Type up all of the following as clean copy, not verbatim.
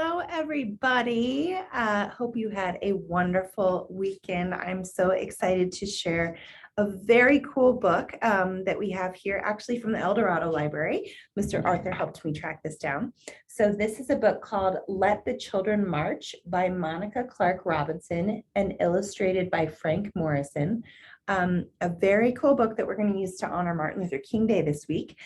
Hello, everybody. Hope you had a wonderful weekend. I'm so excited to share a very cool book that we have here, actually from the El Dorado Library. Mr. Arthur helped me track this down. So this is a book called Let the Children March by Monica Clark Robinson and illustrated by Frank Morrison. A very cool book that we're going to use to honor Martin Luther King Day this week.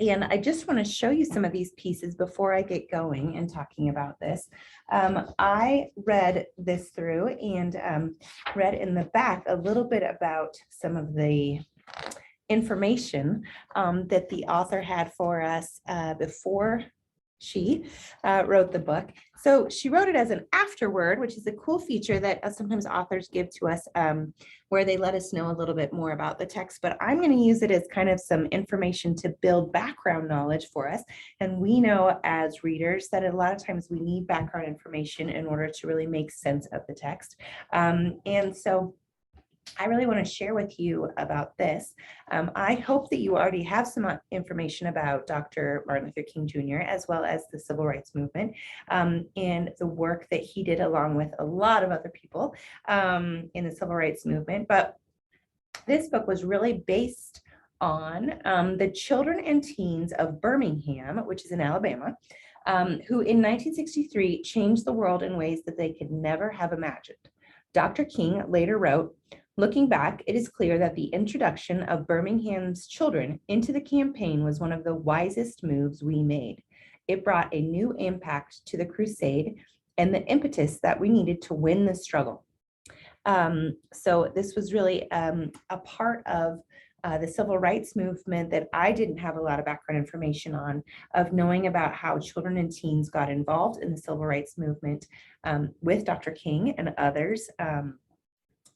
And I just want to show you some of these pieces before I get going and talking about this. I read this through and read in the back a little bit about some of the information that the author had for us before she wrote the book. So she wrote it as an afterword, which is a cool feature that sometimes authors give to us where they let us know a little bit more about the text, but I'm going to use it as kind of some information to build background knowledge for us. And we know as readers that a lot of times we need background information in order to really make sense of the text. And so I really want to share with you about this. I hope that you already have some information about Dr. Martin Luther King Jr. as well as the Civil Rights Movement and the work that he did along with a lot of other people in the Civil Rights Movement. But this book was really based on the children and teens of Birmingham, which is in Alabama, who in 1963 changed the world in ways that they could never have imagined. Dr. King later wrote, "Looking back, it is clear that the introduction of Birmingham's children into the campaign was one of the wisest moves we made. It brought a new impact to the crusade and the impetus that we needed to win the struggle." So this was really a part of the civil rights movement that I didn't have a lot of background information on, of knowing about how children and teens got involved in the civil rights movement with Dr. King and others.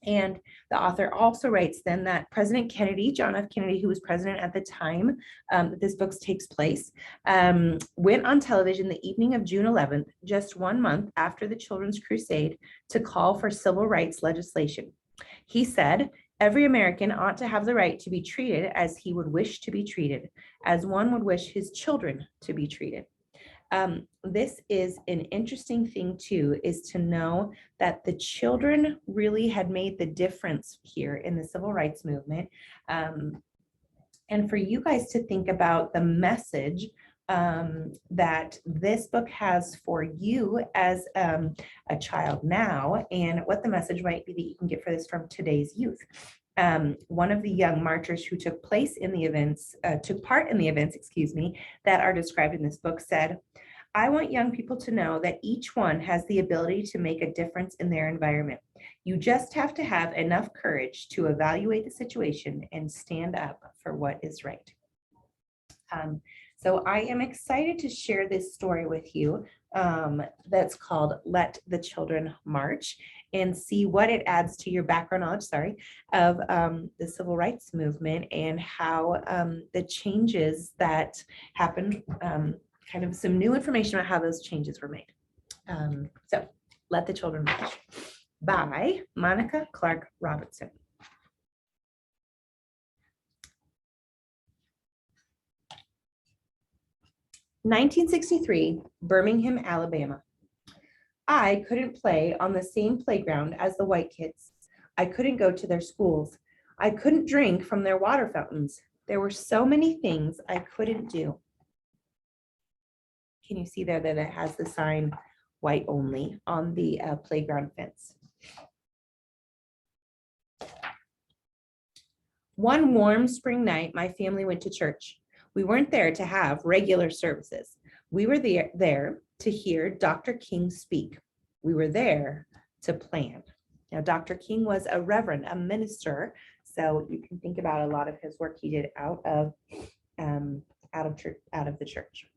And the author also writes then that President Kennedy, John F. Kennedy, who was president at the time that this book takes place, went on television the evening of June 11th, just 1 month after the Children's Crusade, to call for civil rights legislation. He said, "Every American ought to have the right to be treated as he would wish to be treated, as one would wish his children to be treated." This is an interesting thing too, is to know that the children really had made the difference here in the civil rights movement. And for you guys to think about the message that this book has for you as a child now, and what the message might be that you can get for this from today's youth. One of the young marchers who took part in the events, that are described in this book said, "I want young people to know that each one has the ability to make a difference in their environment. You just have to have enough courage to evaluate the situation and stand up for what is right." So I am excited to share this story with you that's called Let the Children March, and see what it adds to your background knowledge, of the civil rights movement and how the changes that happened, kind of some new information about how those changes were made. So Let the Children March by Monica Clark Robinson. "1963, Birmingham, Alabama. I couldn't play on the same playground as the white kids. I couldn't go to their schools. I couldn't drink from their water fountains. There were so many things I couldn't do." Can you see there that it has the sign "white only" on the playground fence? "One warm spring night, my family went to church. We weren't there to have regular services. We were there to hear Dr. King speak. We were there to plan." Now, Dr. King was a reverend, a minister, so you can think about a lot of his work he did out of the church.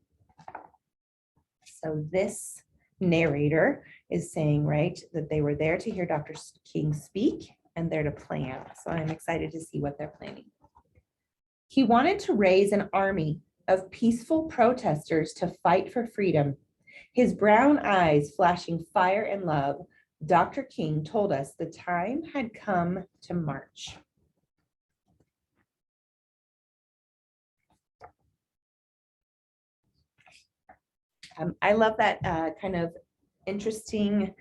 So this narrator is saying, right, that they were there to hear Dr. King speak and there to plan. So I'm excited to see what they're planning. "He wanted to raise an army of peaceful protesters to fight for freedom. His brown eyes flashing fire and love, Dr. King told us the time had come to march." I love that kind of interesting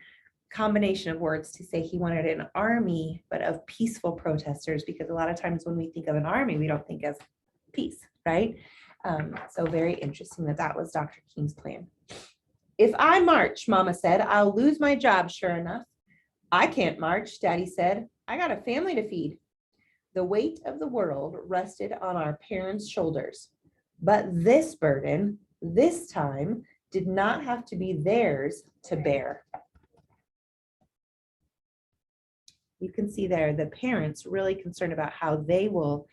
combination of words to say he wanted an army, but of peaceful protesters, because a lot of times when we think of an army, we don't think of peace, right? So very interesting that that was Dr. King's plan. If I march, Mama said, I'll lose my job, sure enough. I can't march, Daddy said. I got a family to feed. The weight of the world rested on our parents' shoulders. But this burden, this time, did not have to be theirs to bear. You can see there the parents really concerned about how they will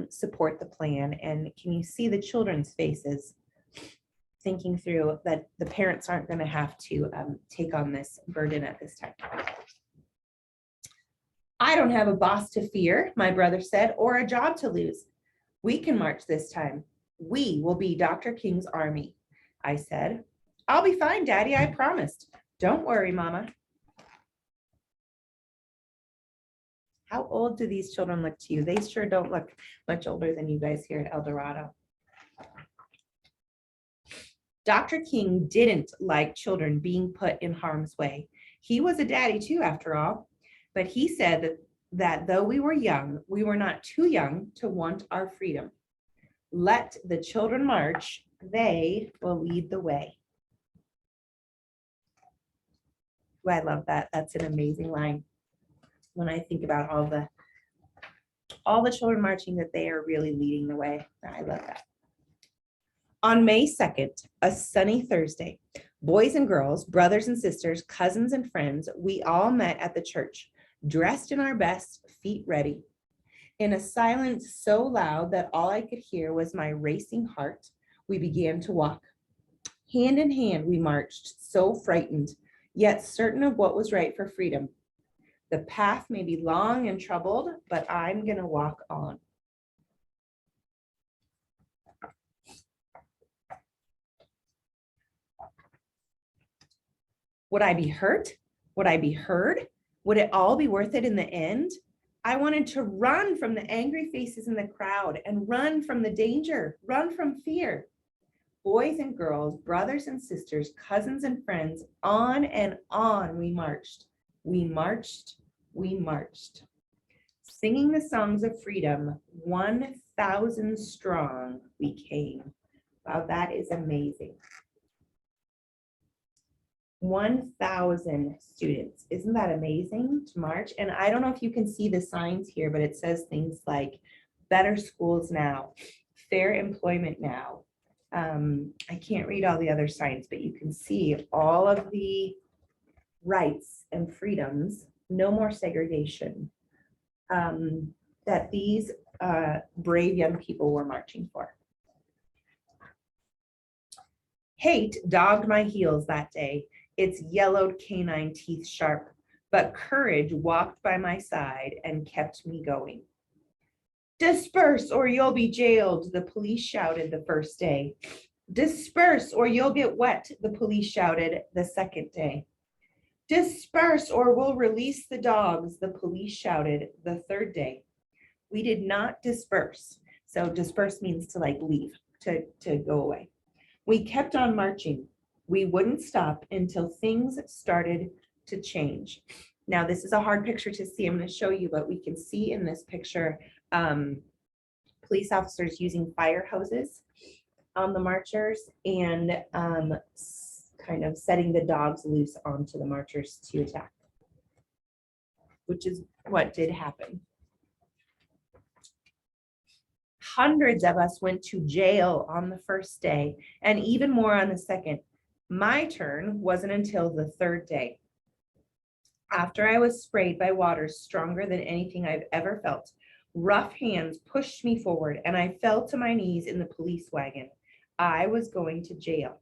support the plan. And can you see the children's faces thinking through that the parents aren't going to have to take on this burden at this time? I don't have a boss to fear, my brother said, or a job to lose. We can march this time. We will be Dr. King's army, I said. I'll be fine, Daddy, I promised. Don't worry, Mama. How old do these children look to you? They sure don't look much older than you guys here at El Dorado. Dr. King didn't like children being put in harm's way. He was a daddy too, after all. But he said that though we were young, we were not too young to want our freedom. Let the children march, they will lead the way. Ooh, I love that. That's an amazing line. When I think about all the children marching, that they are really leading the way. I love that. On May 2nd, a sunny Thursday, boys and girls, brothers and sisters, cousins and friends, we all met at the church, dressed in our best, feet ready. In a silence so loud that all I could hear was my racing heart, we began to walk. Hand in hand, we marched, so frightened, yet certain of what was right for freedom. The path may be long and troubled, but I'm going to walk on. Would I be hurt? Would I be heard? Would it all be worth it in the end? I wanted to run from the angry faces in the crowd and run from the danger, run from fear. Boys and girls, brothers and sisters, cousins and friends, on and on we marched. We marched. We marched, singing the songs of freedom, 1,000 strong we came. Wow, that is amazing. 1,000 students. Isn't that amazing to march? And I don't know if you can see the signs here, but it says things like better schools now, fair employment now. I can't read all the other signs, but you can see all of the rights and freedoms. No more segregation, that these brave young people were marching for. Hate dogged my heels that day, its yellowed canine teeth sharp, but courage walked by my side and kept me going. Disperse or you'll be jailed, the police shouted the first day. Disperse or you'll get wet, the police shouted the second day. Disperse or we'll release the dogs, the police shouted the third day. We did not disperse. So disperse means to like leave, to go away. We kept on marching. We wouldn't stop until things started to change. Now, this is a hard picture to see. I'm going to show you, but we can see in this picture police officers using fire hoses on the marchers and kind of setting the dogs loose onto the marchers to attack, which is what did happen. Hundreds of us went to jail on the first day and even more on the second. My turn wasn't until the third day. After I was sprayed by water stronger than anything I've ever felt, rough hands pushed me forward and I fell to my knees in the police wagon. I was going to jail.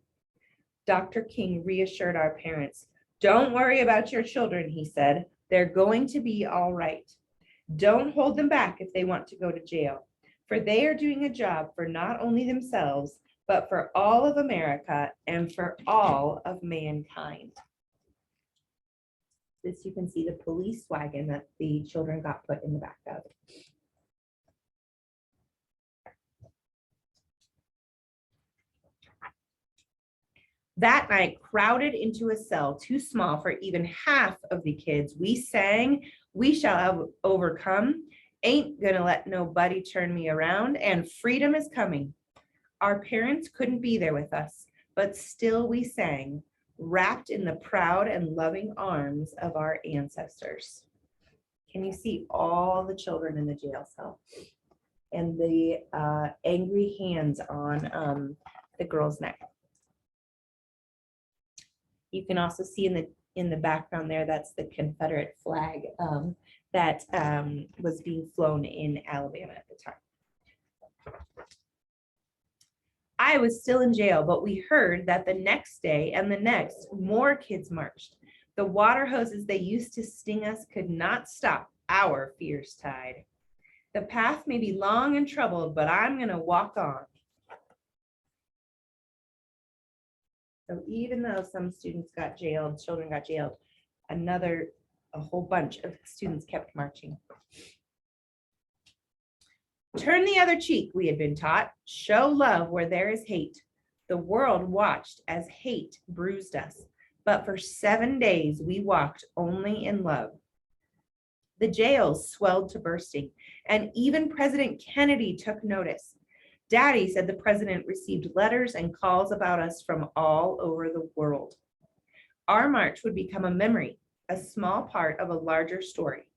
Dr. King reassured our parents. Don't worry about your children, he said. They're going to be all right. Don't hold them back if they want to go to jail, for they are doing a job for not only themselves, but for all of America and for all of mankind. This, you can see the police wagon that the children got put in the back of. That night, crowded into a cell too small for even half of the kids, we sang, "We shall have overcome, ain't gonna let nobody turn me around, and freedom is coming." Our parents couldn't be there with us, but still we sang, wrapped in the proud and loving arms of our ancestors. Can you see all the children in the jail cell and the angry hands on the girl's neck? You can also see in the background there, that's the Confederate flag that was being flown in Alabama at the time. I was still in jail, but we heard that the next day and the next, more kids marched. The water hoses they used to sting us could not stop our fierce tide. The path may be long and troubled, but I'm going to walk on. So even though some students got jailed, children got jailed, a whole bunch of students kept marching. Turn the other cheek, we had been taught. Show love where there is hate. The world watched as hate bruised us, but for 7 days we walked only in love. The jails swelled to bursting, and even President Kennedy took notice. Daddy said the president received letters and calls about us from all over the world. Our march would become a memory, a small part of a larger story.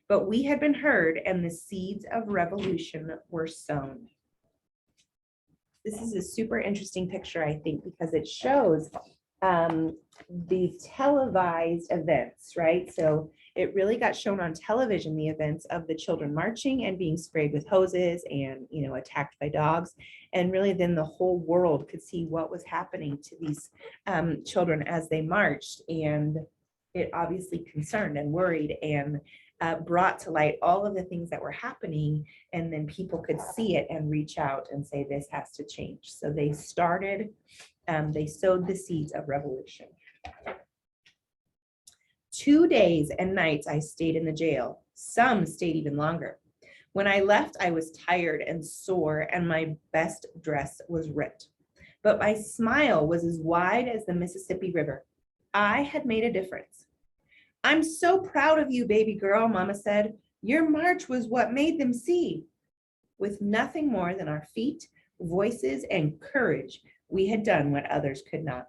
But we had been heard, and the seeds of revolution were sown. This is a super interesting picture, I think, because it shows the televised events, right? So it really got shown on television, the events of the children marching and being sprayed with hoses and, attacked by dogs. And really then the whole world could see what was happening to these children as they marched. And it obviously concerned and worried and brought to light all of the things that were happening, and then people could see it and reach out and say, this has to change. So they started, they sowed the seeds of revolution. 2 days and nights I stayed in the jail. Some stayed even longer. When I left, I was tired and sore, and my best dress was ripped. But my smile was as wide as the Mississippi River. I had made a difference. I'm so proud of you, baby girl, Mama said. Your march was what made them see. With nothing more than our feet, voices, and courage, we had done what others could not.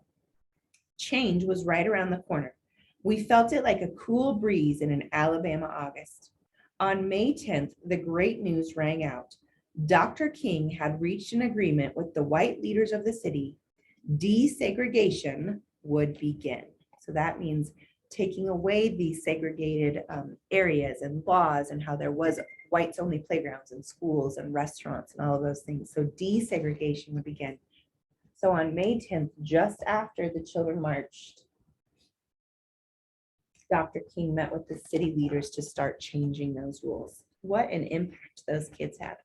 Change was right around the corner. We felt it like a cool breeze in an Alabama August. On May 10th, the great news rang out. Dr. King had reached an agreement with the white leaders of the city. Desegregation would begin. So that means taking away these segregated areas and laws, and how there was whites only playgrounds and schools and restaurants and all of those things. So desegregation would begin. So on May 10th, just after the children marched, Dr. King met with the city leaders to start changing those rules. What an impact those kids had.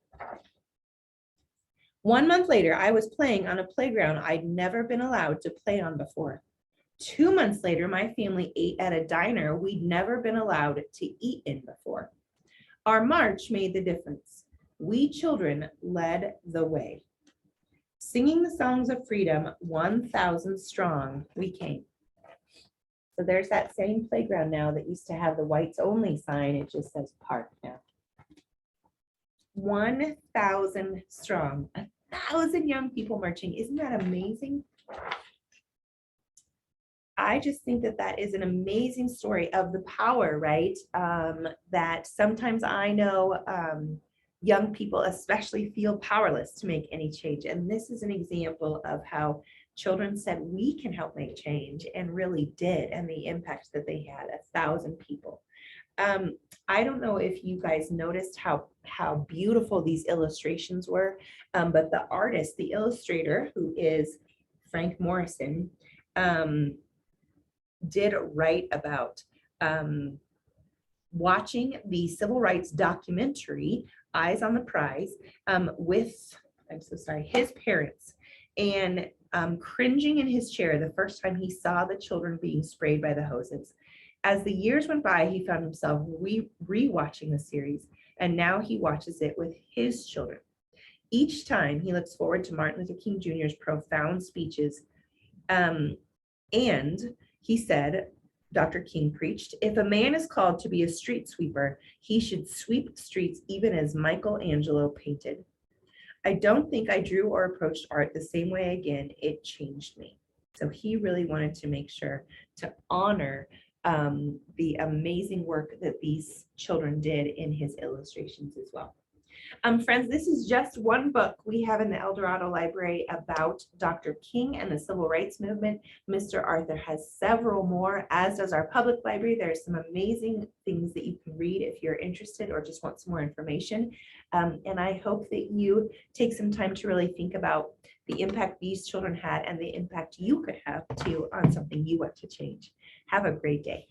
1 month later, I was playing on a playground I'd never been allowed to play on before. 2 months later, my family ate at a diner we'd never been allowed to eat in before. Our march made the difference. We children led the way. Singing the songs of freedom, 1,000 strong, we came. So there's that same playground now that used to have the whites only sign. It just says park now. 1,000 strong, 1,000 young people marching. Isn't that amazing? I just think that that is an amazing story of the power, right? That sometimes I know young people especially feel powerless to make any change. And this is an example of how children said we can help make change, and really did, and the impact that they had, 1,000 people. I don't know if you guys noticed how beautiful these illustrations were, but the artist, the illustrator, who is Frank Morrison, did write about watching the civil rights documentary, Eyes on the Prize, with, I'm so sorry, his parents, and cringing in his chair the first time he saw the children being sprayed by the hoses. As the years went by, he found himself re-watching the series, and now he watches it with his children. Each time he looks forward to Martin Luther King Jr.'s profound speeches And he said, Dr. King preached, if a man is called to be a street sweeper, he should sweep streets even as Michelangelo painted. I don't think I drew or approached art the same way again. It changed me. So he really wanted to make sure to honor the amazing work that these children did in his illustrations as well. Friends, this is just one book we have in the El Dorado Library about Dr. King and the Civil Rights Movement. Mr. Arthur has several more, as does our public library. There's some amazing things that you can read if you're interested or just want some more information. And I hope that you take some time to really think about the impact these children had and the impact you could have too on something you want to change. Have a great day.